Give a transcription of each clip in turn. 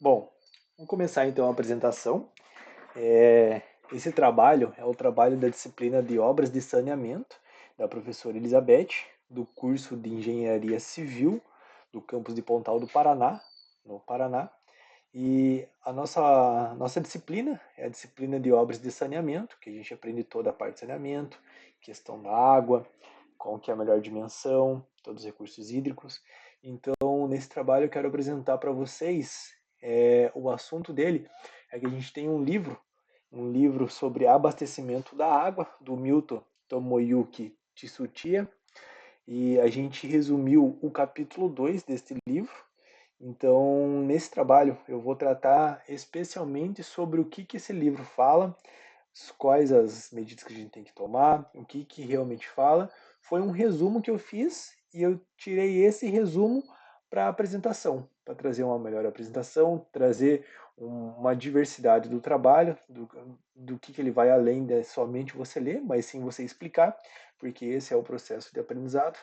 Bom, vamos começar então a apresentação. Esse trabalho é o trabalho da disciplina de Obras de Saneamento, da professora Elizabeth, do curso de Engenharia Civil do campus de Pontal do Paraná, no Paraná. E a nossa disciplina é a disciplina de Obras de Saneamento, que a gente aprende toda a parte de saneamento, questão da água, qual que é a melhor dimensão, todos os recursos hídricos. Então, nesse trabalho eu quero apresentar para vocês o assunto dele é que a gente tem um livro sobre abastecimento da água, do Milton Tomoyuki Tsuchiya, e a gente resumiu o capítulo 2 deste livro. Então, nesse trabalho, eu vou tratar especialmente sobre o que esse livro fala, quais as medidas que a gente tem que tomar, o que realmente fala. Foi um resumo que eu fiz e eu tirei esse resumo para a apresentação, para trazer uma melhor apresentação, trazer uma diversidade do trabalho, do que ele vai além de somente você ler, mas sim você explicar, porque esse é o processo de aprendizado.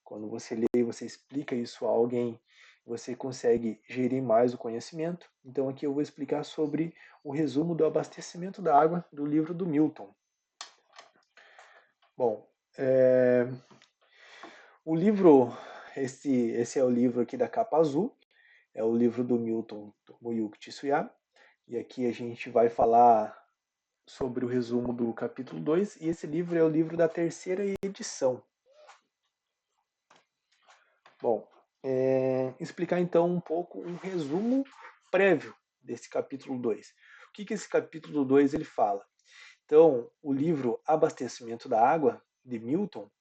Quando você lê e você explica isso a alguém, você consegue gerir mais o conhecimento. Então aqui eu vou explicar sobre o resumo do abastecimento da água do livro do Milton. Bom, o livro, esse é o livro aqui da capa azul, é o livro do Milton Tomoyuki Tsuya, e aqui a gente vai falar sobre o resumo do capítulo 2, e esse livro é o livro da terceira edição. Bom, explicar então um pouco um resumo prévio desse capítulo 2. O que esse capítulo 2 ele fala? Então, o livro Abastecimento da Água, de Milton,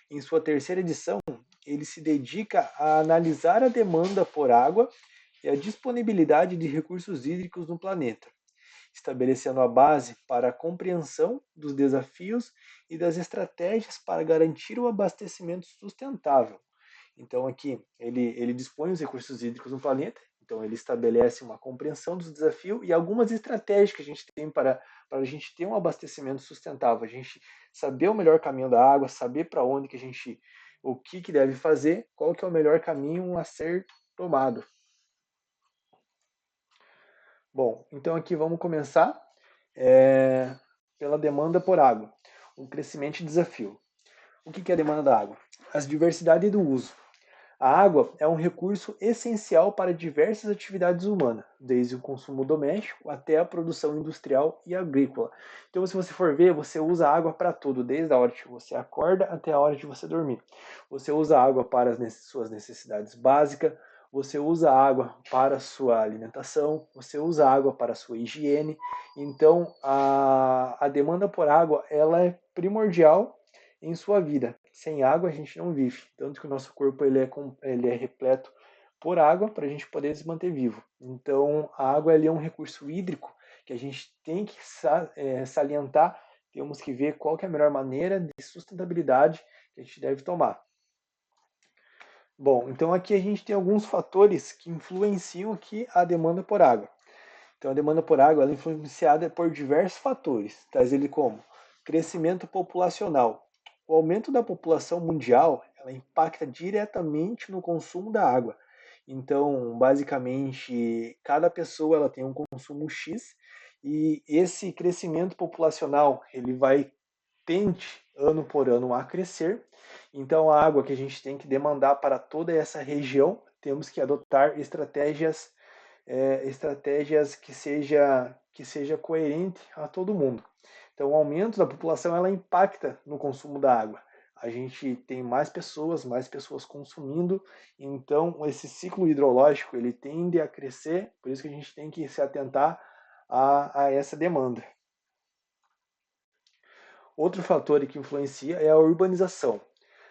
em sua terceira edição, ele se dedica a analisar a demanda por água e a disponibilidade de recursos hídricos no planeta, estabelecendo a base para a compreensão dos desafios e das estratégias para garantir o abastecimento sustentável. Então aqui ele dispõe os recursos hídricos no planeta, então ele estabelece uma compreensão dos desafios e algumas estratégias que a gente tem para a gente ter um abastecimento sustentável, a gente saber o melhor caminho da água, saber para onde que a gente, o que deve fazer, qual que é o melhor caminho a ser tomado. Bom, então aqui vamos começar pela demanda por água, o crescimento e desafio. O que é a demanda da água? As diversidades do uso. A água é um recurso essencial para diversas atividades humanas, desde o consumo doméstico até a produção industrial e agrícola. Então, se você for ver, você usa água para tudo, desde a hora que você acorda até a hora de você dormir. Você usa água para as suas necessidades básicas, você usa água para a sua alimentação, você usa água para a sua higiene. Então, a demanda por água ela é primordial em sua vida. Sem água a gente não vive, tanto que o nosso corpo ele é repleto por água para a gente poder se manter vivo. Então a água é um recurso hídrico que a gente tem que salientar, temos que ver qual que é a melhor maneira de sustentabilidade que a gente deve tomar. Bom, então aqui a gente tem alguns fatores que influenciam aqui a demanda por água. Então a demanda por água ela é influenciada por diversos fatores, tais ele como crescimento populacional. O aumento da população mundial ela impacta diretamente no consumo da água. Então, basicamente, cada pessoa ela tem um consumo X e esse crescimento populacional ele vai tende ano por ano a crescer. Então, a água que a gente tem que demandar para toda essa região, temos que adotar estratégias que seja coerente a todo mundo. Então, o aumento da população ela impacta no consumo da água. A gente tem mais pessoas consumindo, então esse ciclo hidrológico ele tende a crescer, por isso que a gente tem que se atentar a essa demanda. Outro fator que influencia é a urbanização.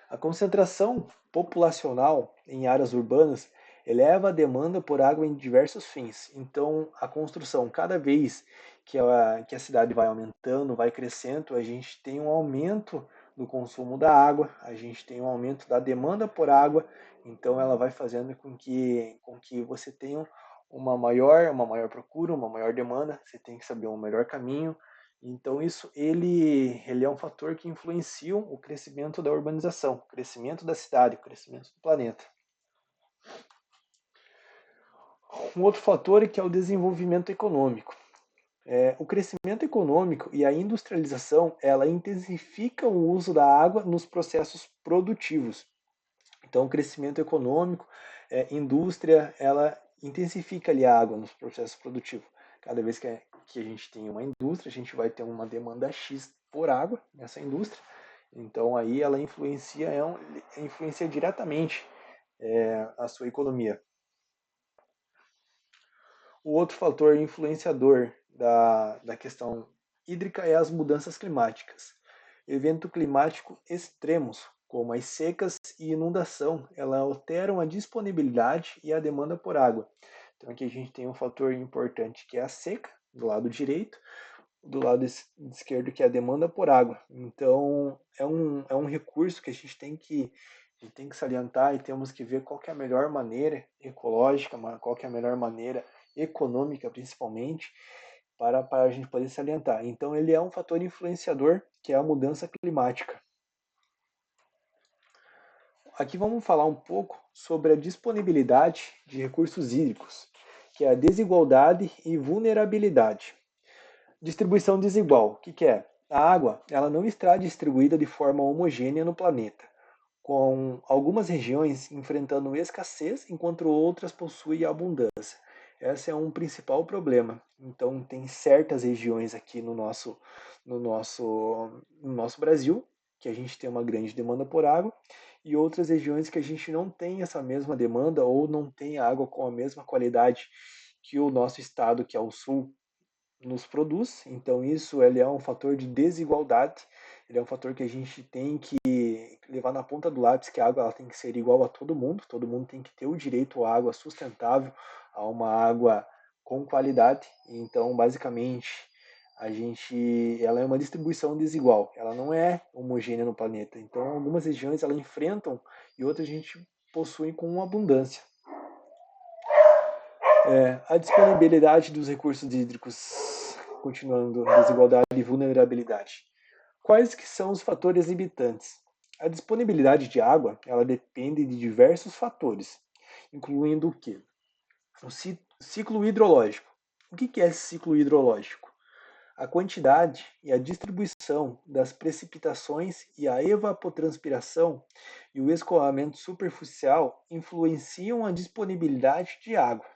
A concentração populacional em áreas urbanas eleva a demanda por água em diversos fins. Então, a construção, cada vez que a cidade vai aumentando, vai crescendo, a gente tem um aumento do consumo da água, a gente tem um aumento da demanda por água, então ela vai fazendo com que você tenha uma maior procura, uma maior demanda, você tem que saber um melhor caminho, então isso ele é um fator que influencia o crescimento da urbanização, o crescimento da cidade, o crescimento do planeta. Um outro fator é que é o desenvolvimento econômico. O crescimento econômico e a industrialização, ela intensifica o uso da água nos processos produtivos. Então, o crescimento econômico, indústria, ela intensifica ali a água nos processos produtivos. Cada vez que a gente tem uma indústria, a gente vai ter uma demanda X por água nessa indústria. Então, aí ela influencia diretamente a sua economia. O outro fator influenciador da questão hídrica é as mudanças climáticas. Eventos climáticos extremos, como as secas e inundação, ela alteram a disponibilidade e a demanda por água. Então aqui a gente tem um fator importante que é a seca, do lado direito, do lado esquerdo que é a demanda por água. Então é um recurso que a gente tem que salientar e temos que ver qual que é a melhor maneira ecológica, qual que é a melhor maneira econômica, principalmente, para a gente poder salientar. Então, ele é um fator influenciador, que é a mudança climática. Aqui vamos falar um pouco sobre a disponibilidade de recursos hídricos, que é a desigualdade e vulnerabilidade. Distribuição desigual, o que é? A água, ela não está distribuída de forma homogênea no planeta, com algumas regiões enfrentando escassez, enquanto outras possuem abundância. Esse é um principal problema. Então, tem certas regiões aqui no nosso Brasil que a gente tem uma grande demanda por água e outras regiões que a gente não tem essa mesma demanda ou não tem água com a mesma qualidade que o nosso estado, que é o sul, nos produz. Então isso ele é um fator de desigualdade, ele é um fator que a gente tem que levar na ponta do lápis, que a água ela tem que ser igual a todo mundo tem que ter o direito à água sustentável, a uma água com qualidade. Então basicamente ela é uma distribuição desigual, ela não é homogênea no planeta. Então algumas regiões ela enfrentam e outras a gente possui com abundância. A disponibilidade dos recursos hídricos, continuando, desigualdade e vulnerabilidade. Quais que são os fatores limitantes? A disponibilidade de água, ela depende de diversos fatores, incluindo o quê? O ciclo hidrológico. O que é esse ciclo hidrológico? A quantidade e a distribuição das precipitações e a evapotranspiração e o escoamento superficial influenciam a disponibilidade de água.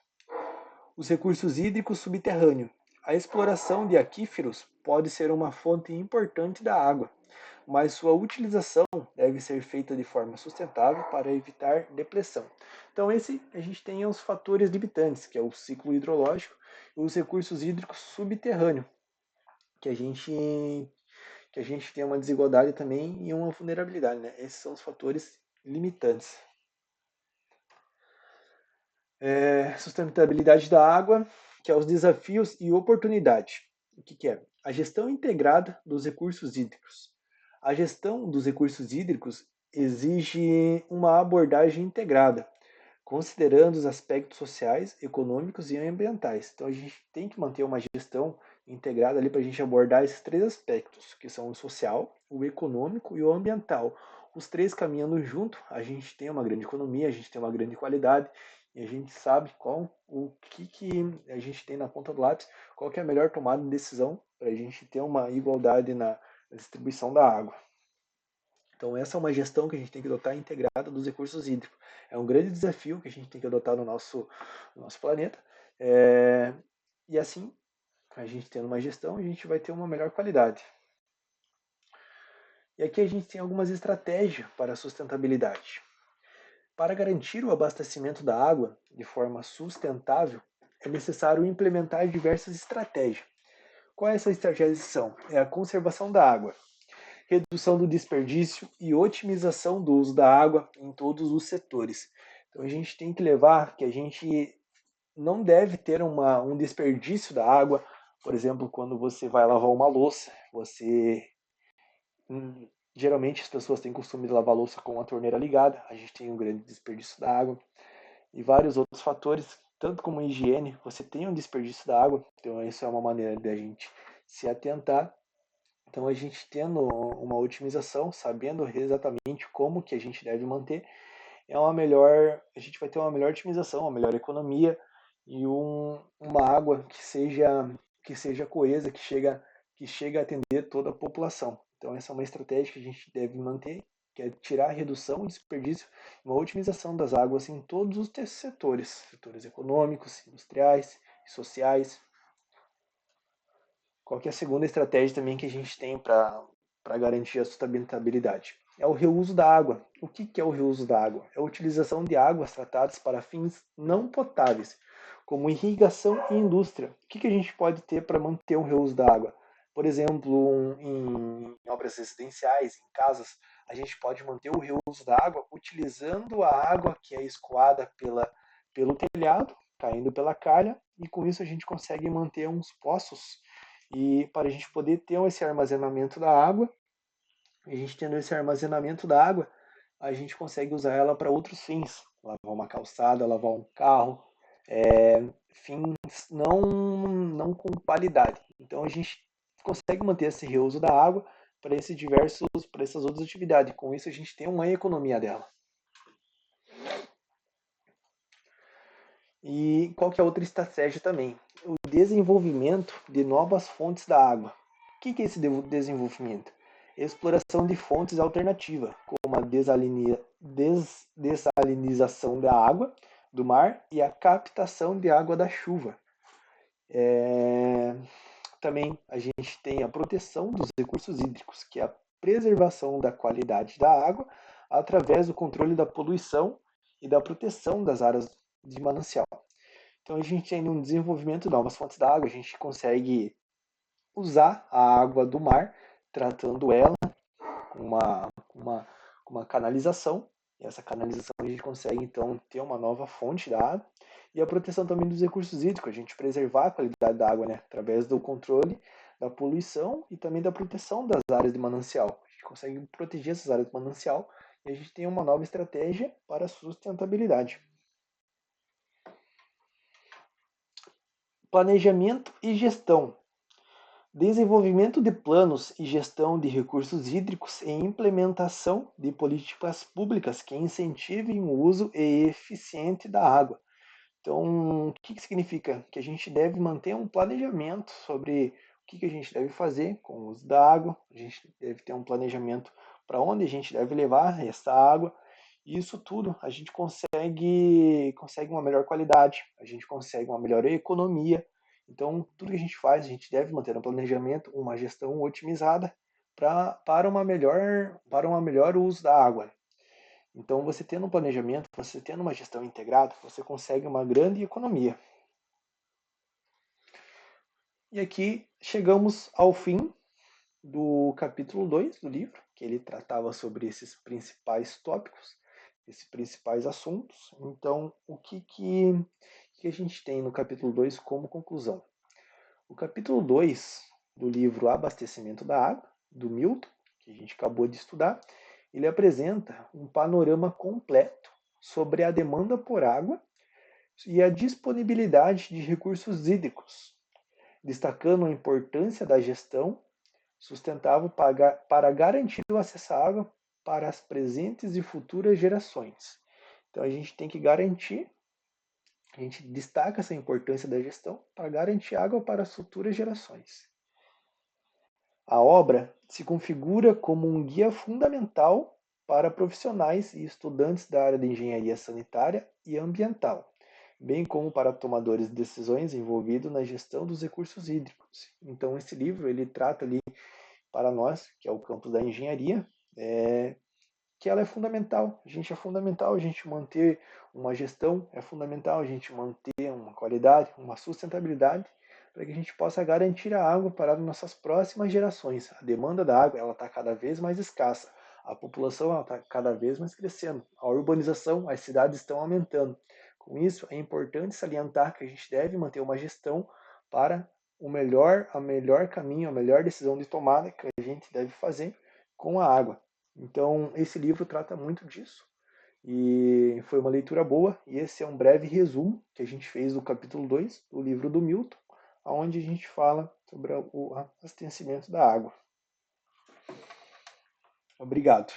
Os recursos hídricos subterrâneos. A exploração de aquíferos pode ser uma fonte importante da água, mas sua utilização deve ser feita de forma sustentável para evitar depressão. Então, a gente tem os fatores limitantes, que é o ciclo hidrológico e os recursos hídricos subterrâneos, que a gente tem uma desigualdade também e uma vulnerabilidade, né? Esses são os fatores limitantes. Sustentabilidade da água, que é os desafios e oportunidade. O que é? A gestão integrada dos recursos hídricos. A gestão dos recursos hídricos exige uma abordagem integrada, considerando os aspectos sociais, econômicos e ambientais. Então a gente tem que manter uma gestão integrada ali para a gente abordar esses três aspectos, que são o social, o econômico e o ambiental. Os três caminhando junto, a gente tem uma grande economia, a gente tem uma grande qualidade e a gente sabe o que a gente tem na ponta do lápis, qual que é a melhor tomada de decisão para a gente ter uma igualdade na distribuição da água. Então essa é uma gestão que a gente tem que adotar integrada dos recursos hídricos. É um grande desafio que a gente tem que adotar no nosso planeta. E assim, a gente tendo uma gestão, a gente vai ter uma melhor qualidade. E aqui a gente tem algumas estratégias para a sustentabilidade. Para garantir o abastecimento da água de forma sustentável, é necessário implementar diversas estratégias. Quais essas estratégias são? É a conservação da água, redução do desperdício e otimização do uso da água em todos os setores. Então a gente tem que levar que a gente não deve ter um desperdício da água. Por exemplo, quando você vai lavar uma louça, geralmente as pessoas têm costume de lavar a louça com a torneira ligada, a gente tem um grande desperdício da água e vários outros fatores, tanto como a higiene, você tem um desperdício da água, então isso é uma maneira de a gente se atentar. Então a gente tendo uma otimização, sabendo exatamente como que a gente deve manter, a gente vai ter uma melhor otimização, uma melhor economia e uma água que seja coesa, que chega a atender toda a população. Então essa é uma estratégia que a gente deve manter, que é tirar a redução, desperdício, uma otimização das águas em todos os setores, setores econômicos, industriais, sociais. Qual que é a segunda estratégia também que a gente tem para garantir a sustentabilidade? É o reuso da água. O que é o reuso da água? É a utilização de águas tratadas para fins não potáveis, como irrigação e indústria. O que a gente pode ter para manter o reuso da água? Por exemplo, em obras residenciais, em casas, a gente pode manter o reuso da água utilizando a água que é escoada pelo telhado, caindo pela calha, e com isso a gente consegue manter uns poços e para a gente poder ter esse armazenamento da água, a gente tendo esse armazenamento da água, a gente consegue usar ela para outros fins, lavar uma calçada, lavar um carro, fins não com qualidade. Então a gente consegue manter esse reuso da água para para essas outras atividades. Com isso a gente tem uma economia dela. E qual que é a outra estratégia também? O desenvolvimento de novas fontes da água. O que é esse desenvolvimento? Exploração de fontes alternativas, como a dessalinização da água do mar e a captação de água da chuva. Também a gente tem a proteção dos recursos hídricos, que é a preservação da qualidade da água através do controle da poluição e da proteção das áreas de manancial. Então a gente tem um desenvolvimento de novas fontes da água, a gente consegue usar a água do mar, tratando ela com uma canalização. E essa canalização a gente consegue então ter uma nova fonte da água. E a proteção também dos recursos hídricos, a gente preservar a qualidade da água, né? Através do controle da poluição e também da proteção das áreas de manancial. A gente consegue proteger essas áreas de manancial e a gente tem uma nova estratégia para a sustentabilidade. Planejamento e gestão. Desenvolvimento de planos e gestão de recursos hídricos e implementação de políticas públicas que incentivem o uso eficiente da água. Então, o que significa? Que a gente deve manter um planejamento sobre o que a gente deve fazer com o uso da água, a gente deve ter um planejamento para onde a gente deve levar essa água. E isso tudo a gente consegue uma melhor qualidade, a gente consegue uma melhor economia. Então, tudo que a gente faz, a gente deve manter um planejamento, uma gestão otimizada para um melhor uso da água. Então, você tendo um planejamento, você tendo uma gestão integrada, você consegue uma grande economia. E aqui chegamos ao fim do capítulo 2 do livro, que ele tratava sobre esses principais tópicos, esses principais assuntos. Então, o que a gente tem no capítulo 2 como conclusão? O capítulo 2 do livro Abastecimento da Água, do Milton, que a gente acabou de estudar, ele apresenta um panorama completo sobre a demanda por água e a disponibilidade de recursos hídricos, destacando a importância da gestão sustentável para garantir o acesso à água para as presentes e futuras gerações. Então a gente tem que garantir, a gente destaca essa importância da gestão para garantir água para as futuras gerações. A obra se configura como um guia fundamental para profissionais e estudantes da área de engenharia sanitária e ambiental, bem como para tomadores de decisões envolvidos na gestão dos recursos hídricos. Então, esse livro ele trata ali para nós, que é o campus da engenharia, que ela é fundamental. É fundamental a gente manter uma gestão, é fundamental a gente manter uma qualidade, uma sustentabilidade, para que a gente possa garantir a água para as nossas próximas gerações. A demanda da água ela está cada vez mais escassa. A população está cada vez mais crescendo. A urbanização, as cidades estão aumentando. Com isso, é importante salientar que a gente deve manter uma gestão para a melhor caminho, a melhor decisão de tomada que a gente deve fazer com a água. Então, esse livro trata muito disso. E foi uma leitura boa. E esse é um breve resumo que a gente fez do capítulo 2 do livro do Milton, onde a gente fala sobre o abastecimento da água. Obrigado.